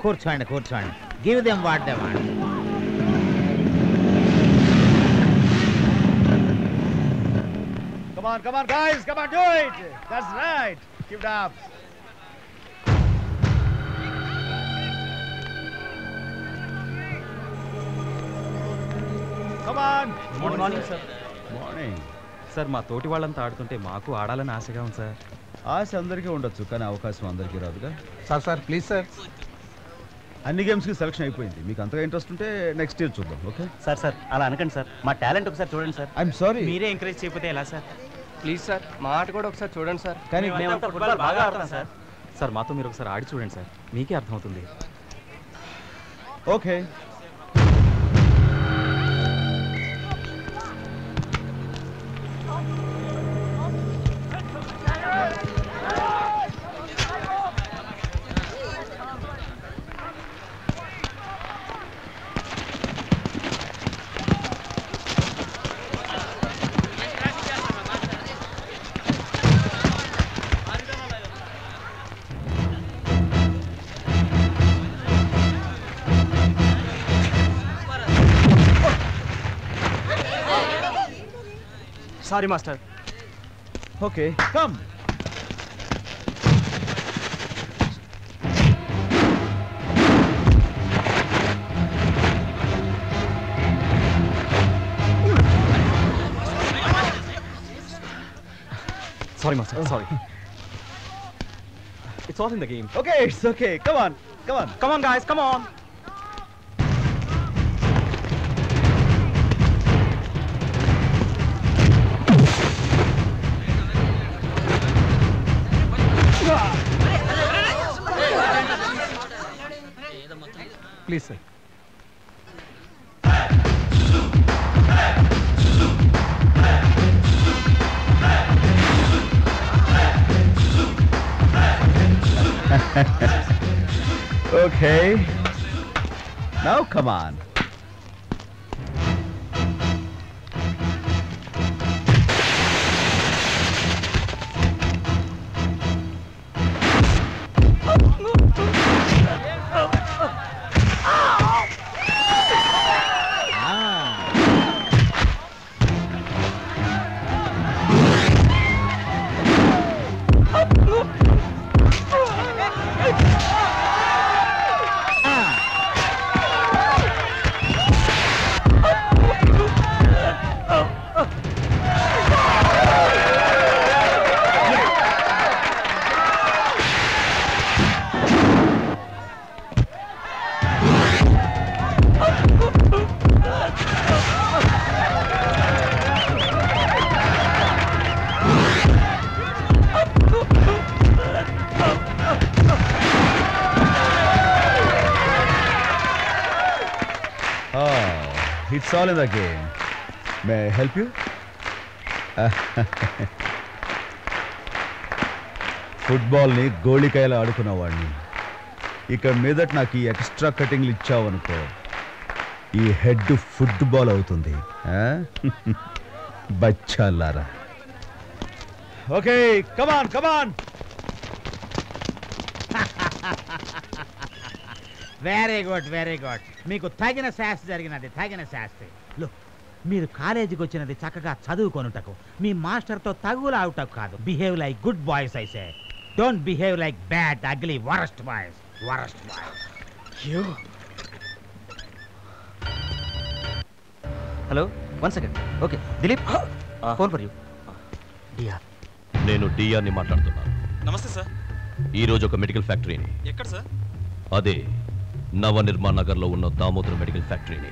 కూర్చోండి కూర్చోండి. Give them what they want. Come on, come on, guys, come on, do it. That's right. Keep it up. Come on. Good morning, sir. Morning. Sir మా తోటి వాళ్ళంతా ఆడుతుంటే మాకు ఆడాలని ఆశగా ఉంది సార్. ఆశ అందరికీ ఉండొచ్చు కానీ అవకాశం అందరికీ రాదుగా. Sir please sir. అన్ని గేమ్స్కి సెలక్షన్ అయిపోయింది. మీకు అంతగా ఇంట్రెస్ట్ ఉంటే నెక్స్ట్ ఇయర్ చూద్దాం. ఓకే సార్ అలా అనకండి సార్. మా టాలెంట్ ఒకసారి చూడండి సార్. I'm sorry. మీరే ఎంకరేజ్ చేయకపోతే ఎలా సార్? ప్లీజ్ సార్ మా ఆట కూడా ఒకసారి చూడండి సార్. కానీ మేమంతా ఫుట్బాల్ బాగా ఆడతాం సార్. సార్ మాతో మీరు ఒకసారి ఆడి చూడండి సార్, మీకే అర్థమవుతుంది. Okay. Sorry master. Okay come. Sorry master, sorry. It's all in the game. Okay it's okay. Come on come on come on guys, come on. Please sir. Okay. Now come on. It's all in the game. May I help you? ఫుట్బాల్ని గోళికాయలు ఆడుకున్నవాడిని. ఇక మీదట నాకు ఈ extra కటింగ్లు ఇచ్చావనుకో, ఈ head football అవుతుంది. బచ్చాలారా. Okay come on come on. Very good very good. మీకు తగిన శాస్త్రి జరిగినది, తగిన శాస్త్రి. లుక్, మీరు కాలేజీకి వచ్చినది చక్కగా చదువుకొనుటకు, మీ మాస్టర్తో తగులావుటకు కాదు. బిహేవ్ లైక్ గుడ్ బాయ్స్ అయితే. Don't behave like bad ugly worst boys. Worst boys. Hello, 1 second. Okay Dilip, phone for you. DR. నేను డిఆర్ని మాట్లాడుతున్నాను. నమస్తే సార్. ఈరోజు ఒక మెడికల్ ఫ్యాక్టరీని, ఎక్కడ సార్? అదే నవనిర్మాణ్ నగర్లో ఉన్న దామోదర్ మెడికల్ ఫ్యాక్టరీని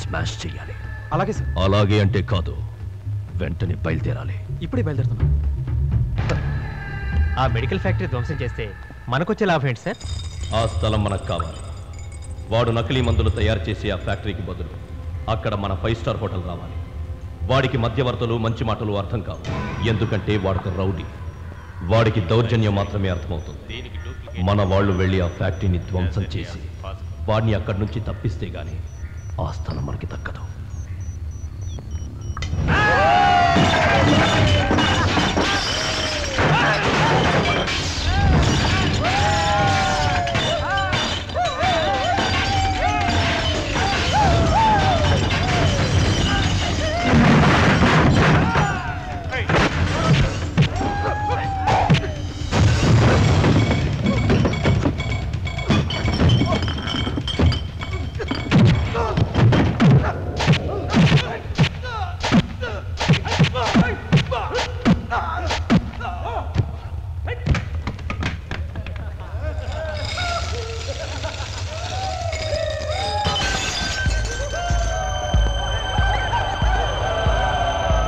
స్మాష్ చేయాలి. అలాగే సార్. అలాగే అంటే కాదు, వెంటనే బయలుదేరాలి. ఇప్పుడే బయలుదేరుతున్నాం. ఆ మెడికల్ ఫ్యాక్టరీ ధ్వంసం చేస్తే మనకొచ్చే లాభం ఏంటి సార్? ఆ స్థలం మనకు కావాలి. వాడు నకిలీ మందులు తయారు చేసి ఆ ఫ్యాక్టరీకి బదులు అక్కడ మన 5 స్టార్ హోటల్ రావాలి. వాడికి మధ్యవర్తులు మంచి మాటలు అర్థం కావు, ఎందుకంటే వాడికి రౌడీ. వాడికి దౌర్జన్యం మాత్రమే అర్థమవుతుంది. మన వాళ్ళు వెళ్ళి ఆ ఫ్యాక్టరీని ధ్వంసం చేసి వాడిని అక్కడి నుంచి తప్పిస్తే గానీ ఆ స్థలం మనకి దక్కదు.